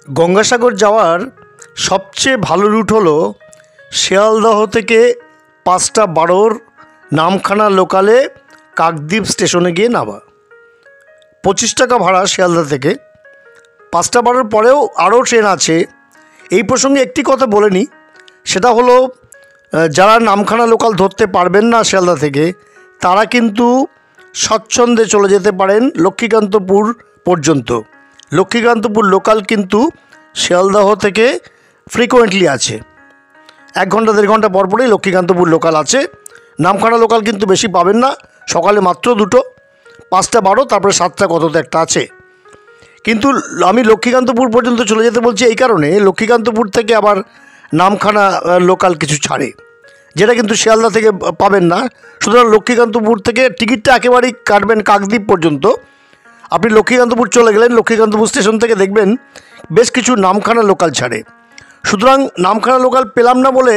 গঙ্গাসাগর যাওয়ার সবচেয়ে ভালো রুট হলো শিয়ালদহ থেকে ৫টা ১২ নামখানা লোকালে কাকদ্বীপ স্টেশনে গিয়ে নামা। ২৫ টাকা ভাড়া শিয়ালদহ থেকে। ৫টা ১২ পরেও আরও ট্রেন আছে। এই প্রসঙ্গে একটি কথা বলে নিই, সেটা হলো যারা নামখানা লোকাল ধরতে পারবেন না শিয়ালদহ থেকে, তারা কিন্তু স্বচ্ছন্দে চলে যেতে পারেন লক্ষ্মীকান্তপুর পর্যন্ত। লক্ষ্মীকান্তপুর লোকাল কিন্তু শিয়ালদহ থেকে ফ্রিকোয়েন্টলি আছে। ১ ঘন্টা ১.৫ ঘন্টা পরপরই লক্ষ্মীকান্তপুর লোকাল আছে। নামখানা লোকাল কিন্তু বেশি পাবেন না, সকালে মাত্র ২টো, ৫টা ১২, তারপরে ৭টা কততে একটা আছে। কিন্তু আমি লক্ষ্মীকান্তপুর পর্যন্ত চলে যেতে বলছি এই কারণে, লক্ষ্মীকান্তপুর থেকে আবার নামখানা লোকাল কিছু ছাড়ে, যেটা কিন্তু শিয়ালদা থেকে পাবেন না। সুতরাং লক্ষ্মীকান্তপুর থেকে টিকিটটা একেবারেই কাটবেন কাকদ্বীপ পর্যন্ত। আপনি লক্ষ্মীকান্তপুর চলে গেলেন, লক্ষ্মীকান্তপুর স্টেশন থেকে দেখবেন বেশ কিছু নামখানা লোকাল ছাড়ে। সুতরাং নামখানা লোকাল পেলাম না বলে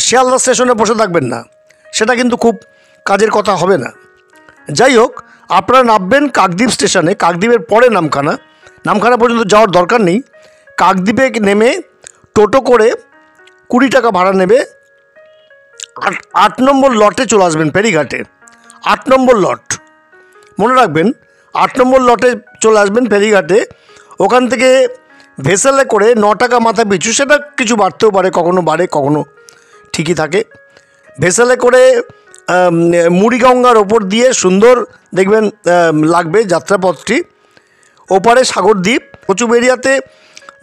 শিয়ালদা স্টেশনে বসে থাকবেন না, সেটা কিন্তু খুব কাজের কথা হবে না। যাই হোক, আপনারা নামবেন কাকদ্বীপ স্টেশনে, কাকদ্বীপের পরে নামখানা। নামখানা পর্যন্ত যাওয়ার দরকার নেই। কাকদ্বীপে নেমে টোটো করে ২০ টাকা ভাড়া নেবে। ৮ নম্বর লটে চলে আসবেন, ফেরিঘাটে ৮ নম্বর লট, মনে রাখবেন। ৮ নম্বর লটে চলে আসবেন ফেরিঘাটে। ওখান থেকে ভেসেলে করে ৯ টাকা মাথা পিছু, সেটা কিছু বাড়তেও পারে, কখনো বাড়ে কখনো ঠিকই থাকে। ভেসেলে করে মুড়িগঙ্গার ওপর দিয়ে সুন্দর দেখবেন লাগবে যাত্রাপথটি। ওপারে সাগরদ্বীপ। কচুবেড়িয়াতে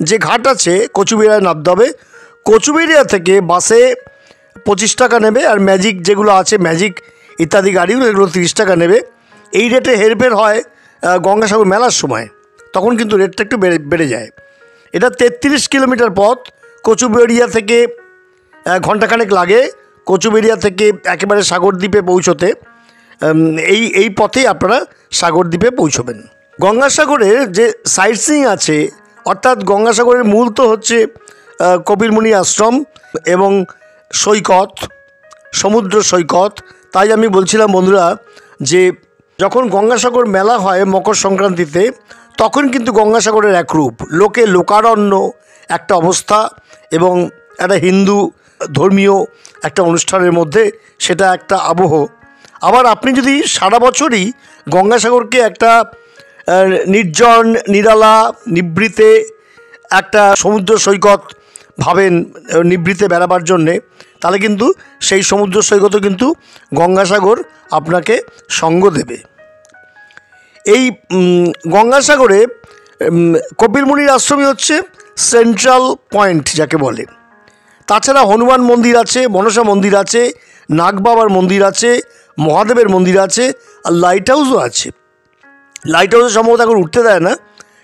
যে ঘাট আছে, কচুবেড়িয়ায় নামতে হবে। কচুবেড়িয়া থেকে বাসে ২৫ টাকা নেবে, আর ম্যাজিক যেগুলো আছে, ম্যাজিক ইত্যাদি গাড়িগুলো, এগুলো ৩০ টাকা নেবে। এই রেটে হেরফের হয় গঙ্গাসাগর মেলার সময়, তখন কিন্তু রেটটা একটু বেড়ে যায়। এটা ৩৩ কিলোমিটার পথ। কচুবেড়িয়া থেকে ঘণ্টাখানেক লাগে কচুবেড়িয়া থেকে একেবারে সাগরদ্বীপে পৌঁছতে। এই পথেই আপনারা সাগরদ্বীপে পৌঁছবেন। গঙ্গাসাগরের যে সাইট সিইং আছে, অর্থাৎ গঙ্গাসাগরের মূল তো হচ্ছে কপিলমুনি আশ্রম এবং সৈকত, সমুদ্র সৈকত। তাই আমি বলছিলাম বন্ধুরা, যে যখন গঙ্গাসাগর মেলা হয় মকর সংক্রান্তিতে, তখন কিন্তু গঙ্গাসাগরের এক রূপ, লোকারণ্য একটা অবস্থা এবং একটা হিন্দু ধর্মীয় একটা অনুষ্ঠানের মধ্যে সেটা একটা আবহ। আবার আপনি যদি সারা বছরই গঙ্গাসাগরকে একটা নির্জন, নিরালা, নিভৃতে একটা সমুদ্র সৈকত ভাবেন নিভৃতে বেড়াবার জন্যে, তাহলে কিন্তু সেই সমুদ্র সৈকতও কিন্তু গঙ্গাসাগর আপনাকে সঙ্গ দেবে। এই গঙ্গাসাগরে কপিলমুনির আশ্রমই হচ্ছে সেন্ট্রাল পয়েন্ট যাকে বলে। তাছাড়া হনুমান মন্দির আছে, মনসা মন্দির আছে, নাগবাবার মন্দির আছে, মহাদেবের মন্দির আছে, আর লাইট হাউসও আছে। লাইট হাউসে সম্ভবত এখন উঠতে দেয় না,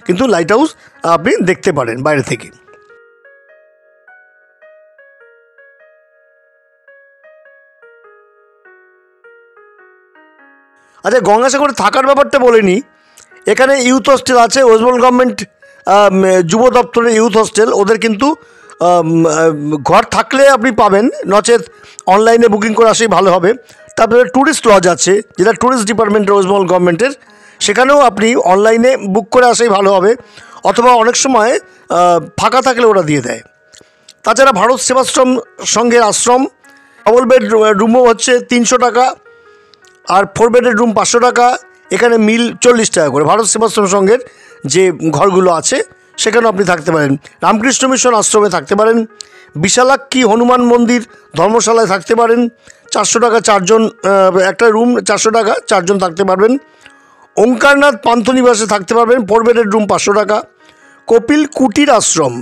কিন্তু লাইট হাউস আপনি দেখতে পারেন বাইরে থেকে। আচ্ছা, গঙ্গাসাগরে থাকার ব্যাপারটা বলে নিই। এখানে ইউথ হোস্টেল আছে, ওয়েস্ট বেঙ্গল গভর্নমেন্ট যুব দপ্তরের ইউথ হোস্টেল। ওদের কিন্তু ঘর থাকলে আপনি পাবেন, নচেত অনলাইনে বুকিং করে আসলেই ভালো হবে। তারপরে ট্যুরিস্ট লজ আছে, যেটা ট্যুরিস্ট ডিপার্টমেন্টের, ওয়েস্ট বেঙ্গল গভর্নমেন্টের, সেখানেও আপনি অনলাইনে বুক করে আসলেই ভালো হবে, অথবা অনেক সময় ফাঁকা থাকলে ওরা দিয়ে দেয়। তাছাড়া ভারত সেবাশ্রম সংঘের আশ্রম, ডবল বেড রুমও হচ্ছে ৩০০ টাকা, আর 4 বেডের রুম ৫০০ টাকা। এখানে মিল ৪০ টাকা করে। ভারত সেবাশ্রম সংঘের যে ঘরগুলো আছে সেখানেও আপনি থাকতে পারেন। রামকৃষ্ণ মিশন আশ্রমে থাকতে পারেন। বিশালাক্ষী হনুমান মন্দির ধর্মশালায় থাকতে পারেন। ৪০০ টাকা 4 জন, একটা রুম ৪০০ টাকা, 4 জন থাকতে পারবেন। ওঙ্কারনাথ পান্থনিবাসে থাকতে পারবেন, 4 বেডের রুম ৫০০ টাকা। কপিল কুটির আশ্রম,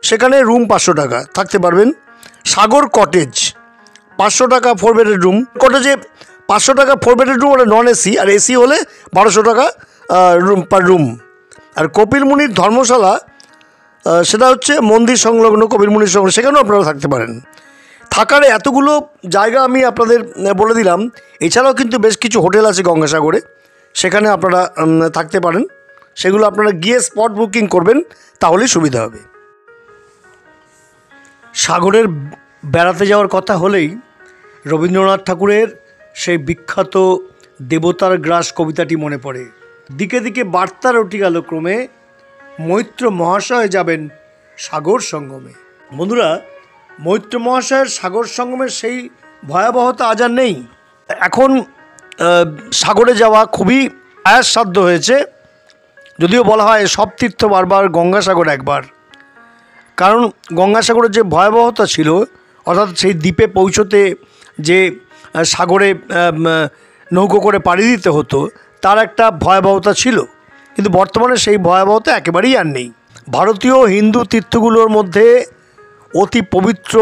সেখানে রুম ৫০০ টাকা, থাকতে পারবেন। সাগর কটেজ ৫০০ টাকা 4 বেডের রুম। কটেজে ৫০০ টাকা 4 বেডের রুম, ওটা নন এসি, আর এসি হলে ১২০০ টাকা রুম পার রুম। আর কপিলমুনির ধর্মশালা, সেটা হচ্ছে মন্দির সংলগ্ন, কপিলমুনির সংলগ্ন, সেখানেও আপনারা থাকতে পারেন। থাকার এতগুলো জায়গা আমি আপনাদের বলে দিলাম। এছাড়াও কিন্তু বেশ কিছু হোটেল আছে গঙ্গাসাগরে, সেখানে আপনারা থাকতে পারেন। সেগুলো আপনারা গিয়ে স্পট বুকিং করবেন, তাহলেই সুবিধা হবে। সাগরের বেড়াতে যাওয়ার কথা হলেই রবীন্দ্রনাথ ঠাকুরের সেই বিখ্যাত দেবতার গ্রাস কবিতাটি মনে পড়ে। দিকে দিকে বার্তা রটি গেল ক্রমে, মৈত্র মহাশয় যাবেন সাগর সঙ্গমে। বন্ধুরা, মৈত্র মহাশয়ের সাগর সঙ্গমের সেই ভয়াবহতা আজ আর নেই। এখন সাগরে যাওয়া খুবই আয়াসসাধ্য হয়েছে, যদিও বলা হয় সব তীর্থ বারবার, গঙ্গাসাগর একবার। কারণ গঙ্গাসাগরের যে ভয়াবহতা ছিল, অর্থাৎ সেই দ্বীপে পৌঁছতে যে সাগরে নৌকো করে পাড়ি দিতে হতো, তার একটা ভয়াবহতা ছিল। কিন্তু বর্তমানে সেই ভয়াবহতা একেবারেই আর নেই। ভারতীয় হিন্দু তীর্থগুলোর মধ্যে অতি পবিত্র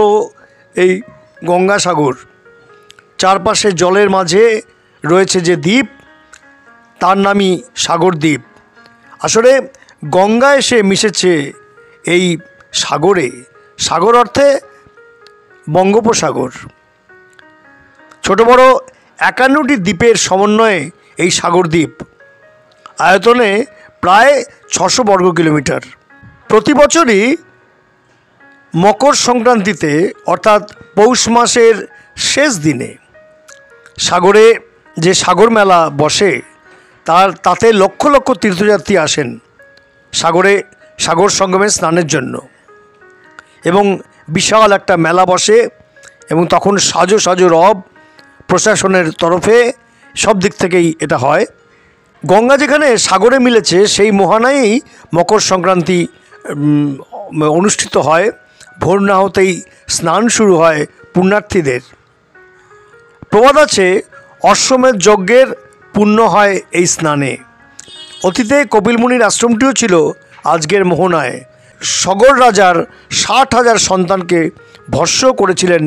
এই গঙ্গাসাগর, চারপাশে জলের মাঝে রয়েছে যে দ্বীপ, তার নামই সাগর দ্বীপ। আসলে গঙ্গা এসে মিশেছে এই সাগরে। সাগর অর্থে বঙ্গোপসাগর। ছোট বড় 51টি দ্বীপের সমন্বয়ে এই সাগর দ্বীপ, আয়তনে প্রায় 600 বর্গ কিলোমিটার। প্রতি বছরই মকর সংক্রান্তিতে, অর্থাৎ পৌষ মাসের শেষ দিনে সাগরে যে সাগর মেলা বসে, তাতে লক্ষ লক্ষ তীর্থযাত্রী আসেন সাগরে সাগর সঙ্গমে স্নানের জন্য। এবং বিশাল একটা মেলা বসে, এবং তখন সাজো সাজো রব প্রশাসনের তরফে, সব দিক থেকেই এটা হয়। গঙ্গা যেখানে সাগরে মিলেছে, সেই মোহনায়ই মকর সংক্রান্তি অনুষ্ঠিত হয়। ভোর না হতেই স্নান শুরু হয় পুণ্যার্থীদের। প্রবাদ আছে, অশ্বমেধ যজ্ঞের পুণ্য হয় এই স্নানে। অতীতে কপিল মুনির আশ্রমটিও ছিল আজকের মোহনায়। সগর রাজার 60,000 সন্তানকে ভস্য করেছিলেন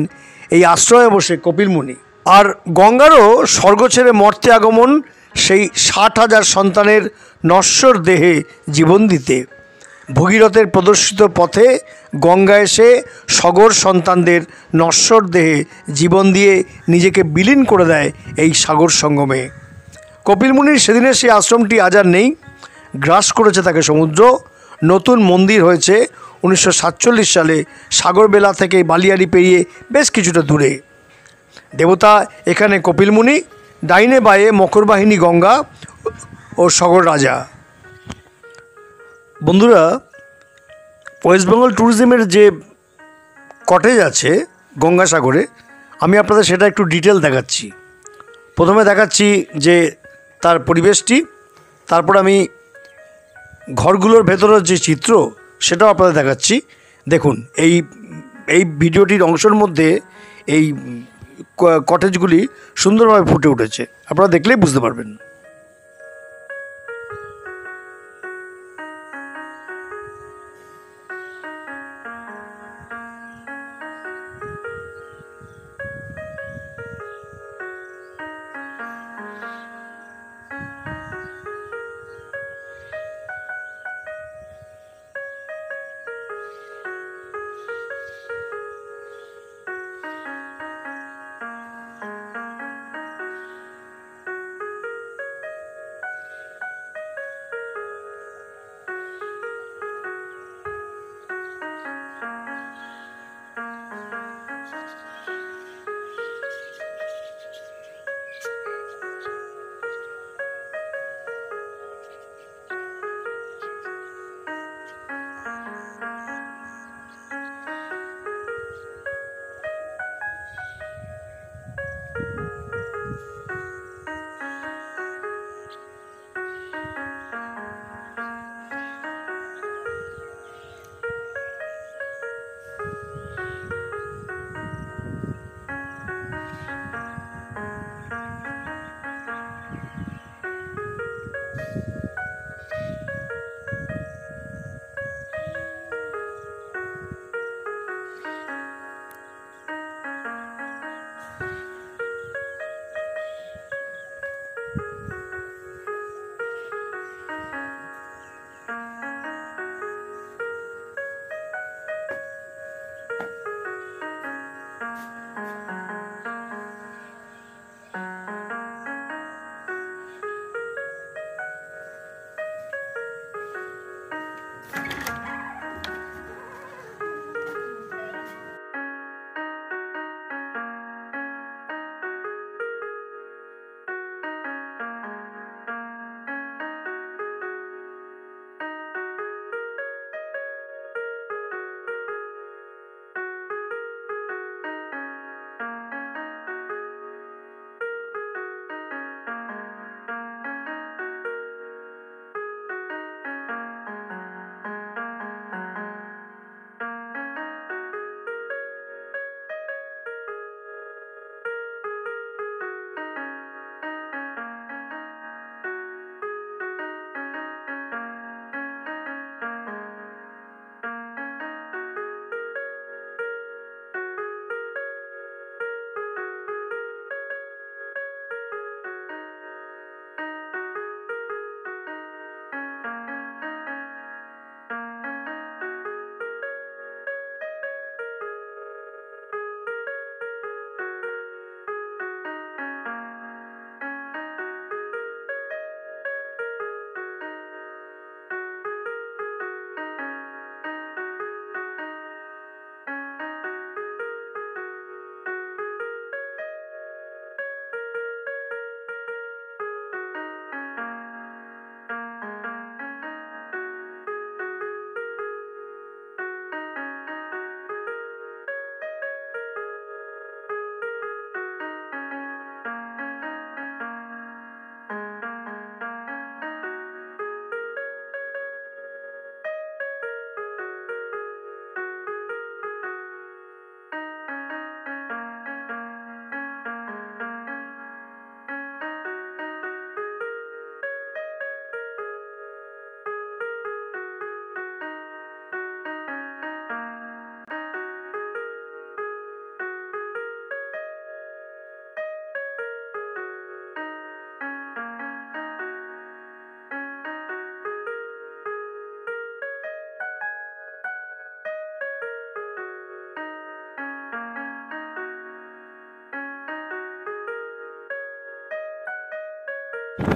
এই আশ্রমে বসে কপিল মুনি। আর গঙ্গারও স্বর্গ ছেড়ে মর্তে আগমন সেই 60,000 সন্তানের নশ্বর দেহে জীবন দিতে। ভগীরথের প্রদর্শিত পথে গঙ্গা এসে সগর সন্তানদের নশ্বর দেহে জীবন দিয়ে নিজেকে বিলীন করে দেয় এই সাগর সঙ্গমে। কপিল মুনির সেদিনের সেই আশ্রমটি আজ আর নেই, গ্রাস করেছে তাকে সমুদ্র। নতুন মন্দির হয়েছে 1947 সালে সাগরবেলা থেকে বালিয়াড়ি পেরিয়ে বেশ কিছুটা দূরে। দেবতা এখানে কপিল মুনি, ডাইনে বায়ে মকরবাহিনী গঙ্গা ও সগর রাজা। বন্ধুরা, ওয়েস্ট বেঙ্গল ট্যুরিজমের যে কটেজ আছে গঙ্গাসাগরে, আমি আপনাদের সেটা একটু ডিটেল দেখাচ্ছি। প্রথমে দেখাচ্ছি যে তার পরিবেশটি, তারপর আমি ঘরগুলোর ভেতরের যে চিত্র সেটাও আপনাদের দেখাচ্ছি। দেখুন, এই ভিডিওটির অংশের মধ্যে এই কটেজগুলি সুন্দরভাবে ফুটে উঠেছে, আপনারা দেখলেই বুঝতে পারবেন।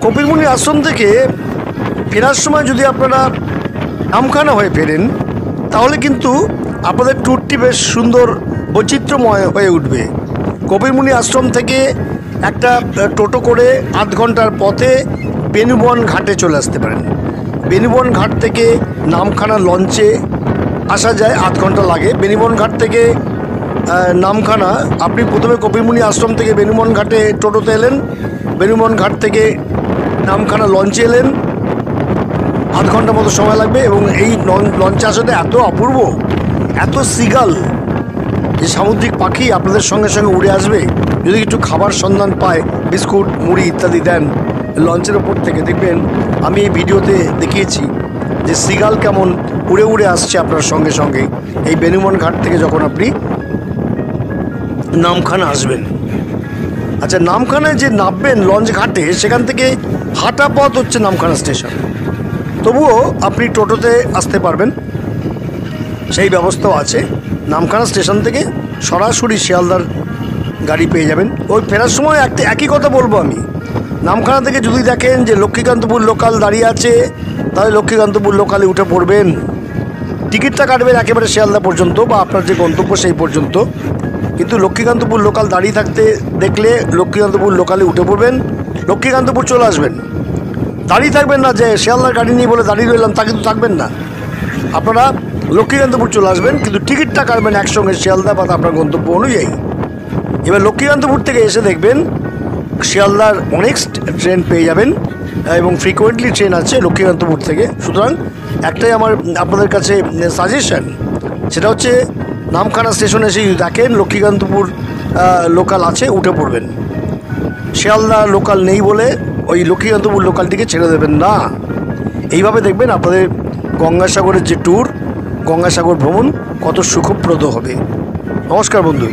কপিলমুনি আশ্রম থেকে ফেরার সময় যদি আপনারা নামখানা হয়ে ফেরেন তাহলে কিন্তু আপনাদের ট্যুরটি বেশ সুন্দর বৈচিত্র্যময় হয়ে উঠবে। কপিলমুনি আশ্রম থেকে একটা টোটো করে আধ ঘন্টার পথে বেনুবন ঘাটে চলে আসতে পারেন। বেনুবন ঘাট থেকে নামখানা লঞ্চে আসা যায়, আধ ঘন্টা লাগে। বেনুবন ঘাট থেকে নামখানা আপনি প্রথমে কপিলমুনি আশ্রম থেকে বেনুবন ঘাটে টোটোতে এলেন, বেনুবন ঘাট থেকে নামখানা লঞ্চে এলেন, আধ ঘন্টা মতো সময় লাগবে। এবং এই লঞ্চে আসাতে এত অপূর্ব, এত সিগাল, যে সামুদ্রিক পাখি আপনাদের সঙ্গে সঙ্গে উড়ে আসবে। যদি একটু খাবার সন্ধান পায়, বিস্কুট মুড়ি ইত্যাদি দেন লঞ্চের ওপর থেকে, দেখবেন আমি এই ভিডিওতে দেখিয়েছি যে সিগাল কেমন উড়ে উড়ে আসছে আপনার সঙ্গে সঙ্গে এই বেনুবন ঘাট থেকে যখন আপনি নামখানা আসবেন। আচ্ছা, নামখানায় যে নামবেন লঞ্চ ঘাটে, সেখান থেকে হাঁটা পথ হচ্ছে নামখানা স্টেশন। তবুও আপনি টোটোতে আসতে পারবেন, সেই ব্যবস্থাও আছে। নামখানা স্টেশন থেকে সরাসরি শিয়ালদার গাড়ি পেয়ে যাবেন। ওই ফেরার সময় একই কথা বলবো আমি, নামখানা থেকে যদি দেখেন যে লক্ষ্মীকান্তপুর লোকাল দাঁড়িয়ে আছে, তাহলে লক্ষ্মীকান্তপুর লোকালে উঠে পড়বেন। টিকিটটা কাটবেন একেবারে শিয়ালদা পর্যন্ত বা আপনার যে গন্তব্য সেই পর্যন্ত। কিন্তু লক্ষ্মীকান্তপুর লোকাল দাঁড়িয়ে থাকতে দেখলে লক্ষ্মীকান্তপুর লোকালে উঠে পড়বেন, লক্ষ্মীকান্তপুর চলে আসবেন। দাঁড়িয়ে থাকবেন না যে শিয়ালদার গাড়ি নিয়ে বলে দাঁড়িয়ে রইলাম, তা কিন্তু থাকবেন না। আপনারা লক্ষ্মীকান্তপুর চলে আসবেন, কিন্তু টিকিটটা কাটবেন একসঙ্গে শিয়ালদা বা আপনার গন্তব্য অনুযায়ী। এবার লক্ষ্মীকান্তপুর থেকে এসে দেখবেন শিয়ালদার অনেক ট্রেন পেয়ে যাবেন এবং ফ্রিকোয়েন্টলি ট্রেন আছে লক্ষ্মীকান্তপুর থেকে। সুতরাং একটাই আমার আপনাদের কাছে সাজেশন, সেটা হচ্ছে নামখানা স্টেশনে এসে যদি দেখেন লক্ষ্মীকান্তপুর লোকাল আছে, উঠে পড়বেন। শিয়ালদা লোকাল নেই বলে ওই লক্ষ্মীকান্তপুর লোকালটিকে ছেড়ে দেবেন না। এইভাবে দেখবেন আপনাদের গঙ্গাসাগরের যে ট্যুর, গঙ্গাসাগর ভ্রমণ কত সুখপ্রদ হবে। নমস্কার বন্ধু।